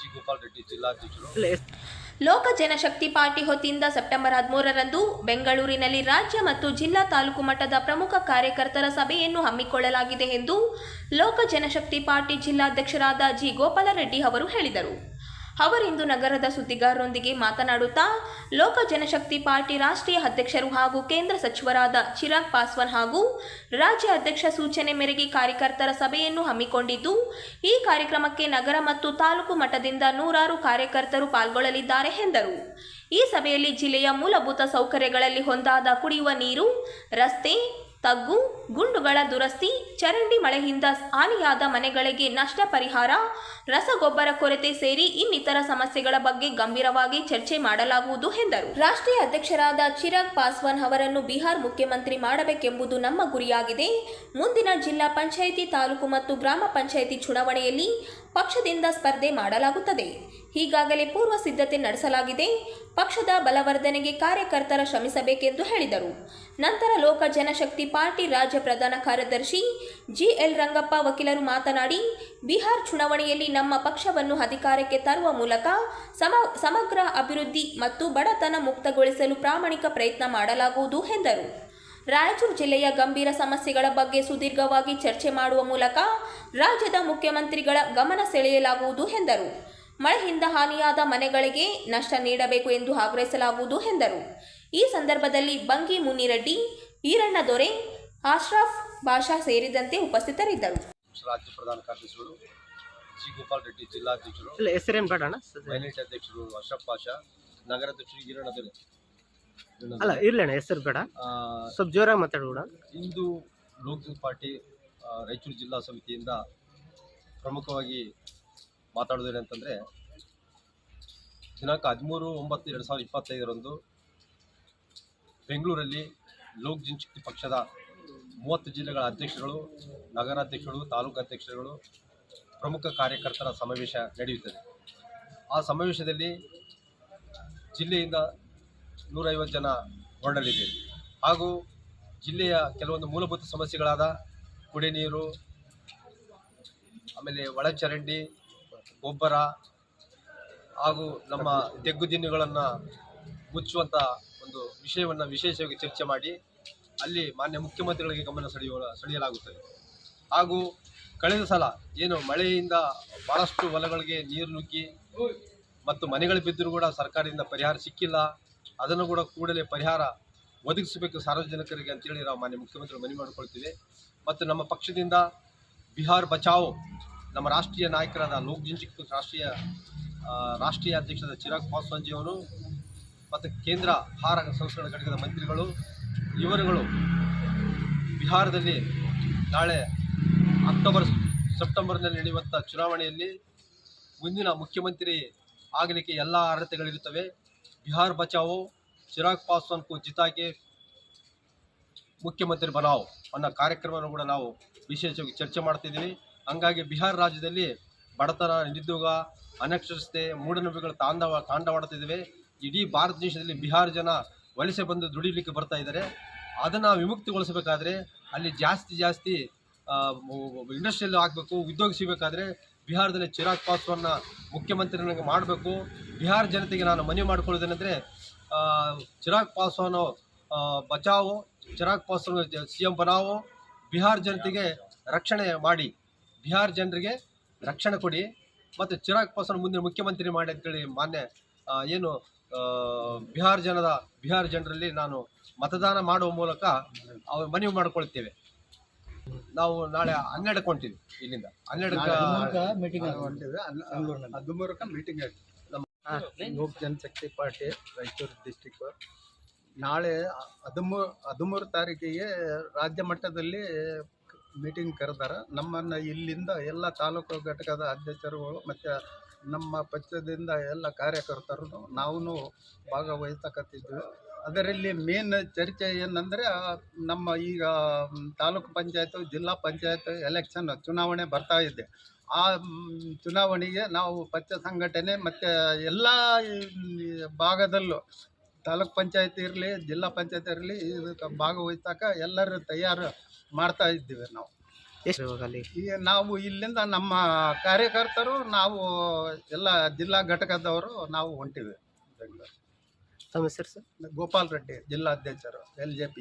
G Gopal Reddy ಜಿಲ್ಲಾಧ್ಯಕ್ಷರು. Lok Janshakti party ವತಿಯಿಂದ September 13ರಂದು ಬೆಂಗಳೂರಿನಲ್ಲಿ ರಾಜ್ಯ ಮತ್ತು ಜಿಲ್ಲಾ ತಾಲೂಕು ಮಟ್ಟದ ಪ್ರಮುಖ ಕಾರ್ಯಕರ್ತರ ಸಭೆಯನ್ನು ಹಮ್ಮಿಕೊಳ್ಳಲಾಗಿದೆ ಎಂದು ಲೋಕ ಜನಶಕ್ತಿ ಪಾರ್ಟಿ ಜಿಲ್ಲಾಧ್ಯಕ್ಷರಾದ ಜಿ ಗೋಪಾಲ ರೆಡ್ಡಿ ಅವರು ಹೇಳಿದರು. ಅವರಿಂದು ನಗರದ ಸುದ್ದಿಗಾರರೊಂದಿಗೆ ಮಾತನಾಡುತ್ತಾ ಲೋಕ ಜನಶಕ್ತಿ ಪಾರ್ಟಿ ರಾಷ್ಟ್ರೀಯ ಅಧ್ಯಕ್ಷರು ಹಾಗೂ ಕೇಂದ್ರ ಸಚಿವರಾದ ಚಿರಾಗ್ ಪಾಸ್ವಾನ್ ಹಾಗೂ ರಾಜ್ಯ ಅಧ್ಯಕ್ಷ ಸೂಚನೆ ಮೇರೆಗೆ ಕಾರ್ಯಕರ್ತರ ಸಭೆಯನ್ನು ಹಮ್ಮಿಕೊಂಡಿದ್ದು, ಈ ಕಾರ್ಯಕ್ರಮಕ್ಕೆ ನಗರ ಮತ್ತು ತಾಲೂಕು ಮಟ್ಟದಿಂದ ನೂರಾರು ಕಾರ್ಯಕರ್ತರು ಪಾಲ್ಗೊಳ್ಳಲಿದ್ದಾರೆ ಎಂದರು. ಈ ಸಭೆಯಲ್ಲಿ ಜಿಲ್ಲೆಯ ಮೂಲಭೂತ ಸೌಕರ್ಯಗಳಲ್ಲಿ ಒಂದಾದ ಕುಡಿಯುವ ನೀರು, ರಸ್ತೆ, ತಗ್ಗು, ಗುಂಡುಗಳ ದುರಸ್ತಿ, ಚರಂಡಿ, ಮಳೆಯಿಂದ ಹಾನಿಯಾದ ಮನೆಗಳಿಗೆ ನಷ್ಟ ಪರಿಹಾರ, ರಸಗೊಬ್ಬರ ಕೊರತೆ ಸೇರಿ ಇನ್ನಿತರ ಸಮಸ್ಯೆಗಳ ಬಗ್ಗೆ ಗಂಭೀರವಾಗಿ ಚರ್ಚೆ ಮಾಡಲಾಗುವುದು ಎಂದರು. ರಾಷ್ಟ್ರೀಯ ಅಧ್ಯಕ್ಷರಾದ ಚಿರಾಗ್ ಪಾಸ್ವಾನ್ ಅವರನ್ನು ಬಿಹಾರ್ ಮುಖ್ಯಮಂತ್ರಿ ಮಾಡಬೇಕೆಂಬುದು ನಮ್ಮ ಗುರಿಯಾಗಿದೆ. ಮುಂದಿನ ಜಿಲ್ಲಾ ಪಂಚಾಯಿತಿ, ತಾಲೂಕು ಮತ್ತು ಗ್ರಾಮ ಪಂಚಾಯಿತಿ ಚುನಾವಣೆಯಲ್ಲಿ ಪಕ್ಷದಿಂದ ಸ್ಪರ್ಧೆ ಮಾಡಲಾಗುತ್ತದೆ. ಈಗಾಗಲೇ ಪೂರ್ವ ಸಿದ್ಧತೆ ನಡೆಸಲಾಗಿದೆ. ಪಕ್ಷದ ಬಲವರ್ಧನೆಗೆ ಕಾರ್ಯಕರ್ತರ ಶ್ರಮಿಸಬೇಕೆಂದು ಹೇಳಿದರು. ನಂತರ ಲೋಕ ಜನಶಕ್ತಿ ಪಾರ್ಟಿ ರಾಜ್ಯ ಪ್ರಧಾನ ಕಾರ್ಯದರ್ಶಿ ಜಿಎಲ್ ರಂಗಪ್ಪ ವಕೀಲರು ಮಾತನಾಡಿ, ಬಿಹಾರ್ ಚುನಾವಣೆಯಲ್ಲಿ ನಮ್ಮ ಪಕ್ಷವನ್ನು ಅಧಿಕಾರಕ್ಕೆ ತರುವ ಮೂಲಕ ಸಮಗ್ರ ಅಭಿವೃದ್ಧಿ ಮತ್ತು ಬಡತನ ಮುಕ್ತಗೊಳಿಸಲು ಪ್ರಾಮಾಣಿಕ ಪ್ರಯತ್ನ ಮಾಡಲಾಗುವುದು ಎಂದರು. ರಾಯಚೂರು ಜಿಲ್ಲೆಯ ಗಂಭೀರ ಸಮಸ್ಯೆಗಳ ಬಗ್ಗೆ ಸುದೀರ್ಘವಾಗಿ ಚರ್ಚೆ ಮಾಡುವ ಮೂಲಕ ರಾಜ್ಯದ ಮುಖ್ಯಮಂತ್ರಿಗಳ ಗಮನ ಸೆಳೆಯಲಾಗುವುದು ಎಂದರು. ಮಳೆಯಿಂದ ಹಾನಿಯಾದ ಮನೆಗಳಿಗೆ ನಷ್ಟ ನೀಡಬೇಕು ಎಂದು ಆಗ್ರಹಿಸಲಾಗುವುದು ಎಂದರು. ಈ ಸಂದರ್ಭದಲ್ಲಿ ಬಂಗಿ ಮುನಿರೆಡ್ಡಿ, ಈರಣ್ಣ ದೊರೆ, ಅಶ್ರಫ್ ಬಾಷಾ ಸೇರಿದಂತೆ ಉಪಸ್ಥಿತರಿದ್ದರು. ರಾಜ್ಯ ಪ್ರಧಾನ ಕಾರ್ಯದರ್ಶಿಗಳು ಜಿ ಗೋಪಾಲ್ ರೆಡ್ಡಿ ಜಿಲ್ಲಾಧ್ಯಕ್ಷರು, ಮೈನಾರಿಟಿ ಅಧ್ಯಕ್ಷರು ಅಶ್ರಫ್ ಬಾಷಾ, ನಗರಾಧ್ಯಕ್ಷರು ಈರಣ್ಣ ದೊರೆ. ಹೆಸರು ಬೇಡ, ಸ್ವಲ್ಪ ಜೋರಾಗಿ ಮಾತಾಡೋಣ. ಇಂದು ಲೋಕ ಜನಶಕ್ತಿ ಪಾರ್ಟಿ ರಾಯಚೂರು ಜಿಲ್ಲಾ ಸಮಿತಿಯಿಂದ ಪ್ರಮುಖವಾಗಿ ಮಾತಾಡೋದೇನಂತಂದರೆ, ದಿನಾಂಕ 13/9/2025 ಬೆಂಗಳೂರಲ್ಲಿ ಲೋಕ ಜನಶಕ್ತಿ ಪಕ್ಷದ 30 ಜಿಲ್ಲೆಗಳ ಅಧ್ಯಕ್ಷರುಗಳು, ನಗರಾಧ್ಯಕ್ಷರು, ತಾಲೂಕು ಅಧ್ಯಕ್ಷರುಗಳು, ಪ್ರಮುಖ ಕಾರ್ಯಕರ್ತರ ಸಮಾವೇಶ ನಡೆಯುತ್ತದೆ. ಆ ಸಮಾವೇಶದಲ್ಲಿ ಜಿಲ್ಲೆಯಿಂದ 150 ಜನ ಹೊರಡಲಿದೆ. ಹಾಗೂ ಜಿಲ್ಲೆಯ ಕೆಲವೊಂದು ಮೂಲಭೂತ ಸಮಸ್ಯೆಗಳಾದ ಕುಡಿ ನೀರು, ಆಮೇಲೆ ಒಳಚರಂಡಿ, ಗೊಬ್ಬರ ಹಾಗೂ ನಮ್ಮ ತೆಗ್ಗುದಿನ್ನುಗಳನ್ನು ಮುಚ್ಚುವಂಥ ಒಂದು ವಿಷಯವನ್ನು ವಿಶೇಷವಾಗಿ ಚರ್ಚೆ ಮಾಡಿ ಅಲ್ಲಿ ಮಾನ್ಯ ಮುಖ್ಯಮಂತ್ರಿಗಳಿಗೆ ಗಮನ ಸೆಳೆಯಲಾಗುತ್ತದೆ. ಹಾಗೂ ಕಳೆದ ಸಲ ಏನು ಮಳೆಯಿಂದ ಭಾಳಷ್ಟು ಹೊಲಗಳಿಗೆ ನೀರು ನುಗ್ಗಿ ಮತ್ತು ಮನೆಗಳು ಬಿದ್ದರೂ ಕೂಡ ಸರ್ಕಾರದಿಂದ ಪರಿಹಾರ ಸಿಕ್ಕಿಲ್ಲ, ಅದನ್ನು ಕೂಡ ಕೂಡಲೇ ಪರಿಹಾರ ಒದಗಿಸಬೇಕು ಸಾರ್ವಜನಿಕರಿಗೆ ಅಂತೇಳಿ ನಾವು ಮಾನ್ಯ ಮುಖ್ಯಮಂತ್ರಿ ಮನವಿ ಮಾಡಿಕೊಳ್ತೀವಿ. ಮತ್ತು ನಮ್ಮ ಪಕ್ಷದಿಂದ ಬಿಹಾರ್ ಬಚಾವೋ ನಮ್ಮ ರಾಷ್ಟ್ರೀಯ ನಾಯಕರಾದ ಲೋಕ ಜನಶಕ್ತಿ ರಾಷ್ಟ್ರೀಯ ಅಧ್ಯಕ್ಷರಾದ ಚಿರಾಗ್ ಪಾಸ್ವಾನ್ ಜಿಯವರು ಮತ್ತು ಕೇಂದ್ರ ಆಹಾರ ಸಂಸ್ಕರಣಾ ಘಟಕದ ಮಂತ್ರಿಗಳು ಇವರುಗಳು ಬಿಹಾರದಲ್ಲಿ ನಾಳೆ ಸೆಪ್ಟೆಂಬರ್ನಲ್ಲಿ ನಡೆಯುವಂಥ ಚುನಾವಣೆಯಲ್ಲಿ ಮುಂದಿನ ಮುಖ್ಯಮಂತ್ರಿ ಆಗಲಿಕ್ಕೆ ಎಲ್ಲ ಅರ್ಹತೆಗಳಿರುತ್ತವೆ. ಬಿಹಾರ್ ಬಚಾವೋ, ಚಿರಾಗ್ ಪಾಸ್ವಾನ್ ಕೋ ಜಿತಾಕೆ ಮುಖ್ಯಮಂತ್ರಿ ಬನಾವೋ ಅನ್ನೋ ಕಾರ್ಯಕ್ರಮವನ್ನು ಕೂಡ ನಾವು ವಿಶೇಷವಾಗಿ ಚರ್ಚೆ ಮಾಡ್ತಿದ್ದೀವಿ. ಹಂಗಾಗಿ ಬಿಹಾರ ರಾಜ್ಯದಲ್ಲಿ ಬಡತನ, ನಿರುದ್ಯೋಗ, ಅನಕ್ಷರತೆ, ಮೂಢನಂಬಿಕೆಗಳು ತಾಂಡವಾಡ್ತಿದ್ದಾವೆ. ಇಡೀ ಭಾರತ ದೇಶದಲ್ಲಿ ಬಿಹಾರ ಜನ ವಲಸೆ ಬಂದು ದುಡಿಲಿಕ್ಕೆ ಬರ್ತಾ ಇದ್ದಾರೆ. ಅದನ್ನು ವಿಮುಕ್ತಿಗೊಳಿಸಬೇಕಾದ್ರೆ ಅಲ್ಲಿ ಜಾಸ್ತಿ ಇಂಡಸ್ಟ್ರಿಯಲ್ ಆಗಬೇಕು, ಉದ್ಯೋಗ ಸಿಗಬೇಕಾದ್ರೆ ಬಿಹಾರದಲ್ಲಿ ಚಿರಾಗ್ ಪಾಸ್ವಾನ್ನ ಮುಖ್ಯಮಂತ್ರಿನಾಗ ಮಾಡಬೇಕು. ಬಿಹಾರ ಜನತೆಗೆ ನಾನು ಮನವಿ ಮಾಡಿಕೊಳ್ಳೋದೇನೆಂದರೆ, ಚಿರಾಗ್ ಪಾಸ್ವಾನ್ ಬಚಾವೋ, ಚಿರಾಗ್ ಪಾಸ್ವಾನ್ CM ಬನಾವೋ, ಬಿಹಾರ ಜನತೆಗೆ ರಕ್ಷಣೆ ಮಾಡಿ, ಬಿಹಾರ ಜನರಿಗೆ ರಕ್ಷಣೆ ಕೊಡಿ ಮತ್ತು ಚಿರಾಗ್ ಪಾಸ್ವಾನ್ ಮುಂದಿನ ಮುಖ್ಯಮಂತ್ರಿ ಮಾಡಿ ಅಂತೇಳಿ ಮಾನ್ಯ ಏನು ಬಿಹಾರ ಜನರಲ್ಲಿ ನಾನು ಮತದಾನ ಮಾಡುವ ಮೂಲಕ ಅವ್ರು ಮನವಿ ಮಾಡಿಕೊಳ್ತೇವೆ. ನಾವು ನಾಳೆ 12 ಹೊಂಟಿವಿ. ಇಲ್ಲಿಂದ 12 ಮೀಟಿಂಗ್ ಹೊಂಟಿವಿ. 13 ಮೀಟಿಂಗ್ ಆಯ್ತು. ನಮ್ಮ ಲೋಕ ಜನಶಕ್ತಿ ಪಾರ್ಟಿ ರಾಯಚೂರು ಡಿಸ್ಟಿಕ್ ನಾಳೆ 13 ತಾರೀಕಿಗೆ ರಾಜ್ಯ ಮಟ್ಟದಲ್ಲಿ ಮೀಟಿಂಗ್ ಕರೆದಾರೆ. ನಮ್ಮನ್ನು ಇಲ್ಲಿಂದ ಎಲ್ಲ ತಾಲೂಕು ಘಟಕದ ಅಧ್ಯಕ್ಷರುಗಳು ಮತ್ತು ನಮ್ಮ ಪಕ್ಷದಿಂದ ಎಲ್ಲ ಕಾರ್ಯಕರ್ತರು ನಾವು ಭಾಗವಹಿಸಕತ್ತಿದ್ವಿ. ಅದರಲ್ಲಿ ಮೇನ್ ಚರ್ಚೆ ಏನಂದರೆ, ನಮ್ಮ ಈಗ ತಾಲೂಕು ಪಂಚಾಯತ್, ಜಿಲ್ಲಾ ಪಂಚಾಯತ್ ಎಲೆಕ್ಷನ್ ಚುನಾವಣೆ ಬರ್ತಾ ಇದೆ. ಆ ಚುನಾವಣೆಗೆ ನಾವು ಪಕ್ಷ ಸಂಘಟನೆ ಮತ್ತು ಎಲ್ಲ ಭಾಗದಲ್ಲೂ ತಾಲೂಕ್ ಪಂಚಾಯತ್ ಇರಲಿ, ಜಿಲ್ಲಾ ಪಂಚಾಯತ್ ಇರಲಿ, ಇದಕ್ಕೆ ಭಾಗವಹಿಸಕ್ಕೆ ಎಲ್ಲರೂ ತಯಾರು ಮಾಡ್ತಾ ಇದ್ದೀವಿ ನಾವು. ಎಷ್ಟು ಇವಾಗ ಅಲ್ಲಿ? ಈಗ ನಾವು ಇಲ್ಲಿಂದ ನಮ್ಮ ಕಾರ್ಯಕರ್ತರು ನಾವು ಎಲ್ಲ ಜಿಲ್ಲಾ ಘಟಕದವರು ನಾವು ಹೊಂಟಿವಿ ಬೆಂಗಳೂರು. ತಮ್ಮ ಹೆಸರು ಸರ್? ಗೋಪಾಲ್ ರೆಡ್ಡಿ ಜಿಲ್ಲಾಧ್ಯಕ್ಷರು LJP.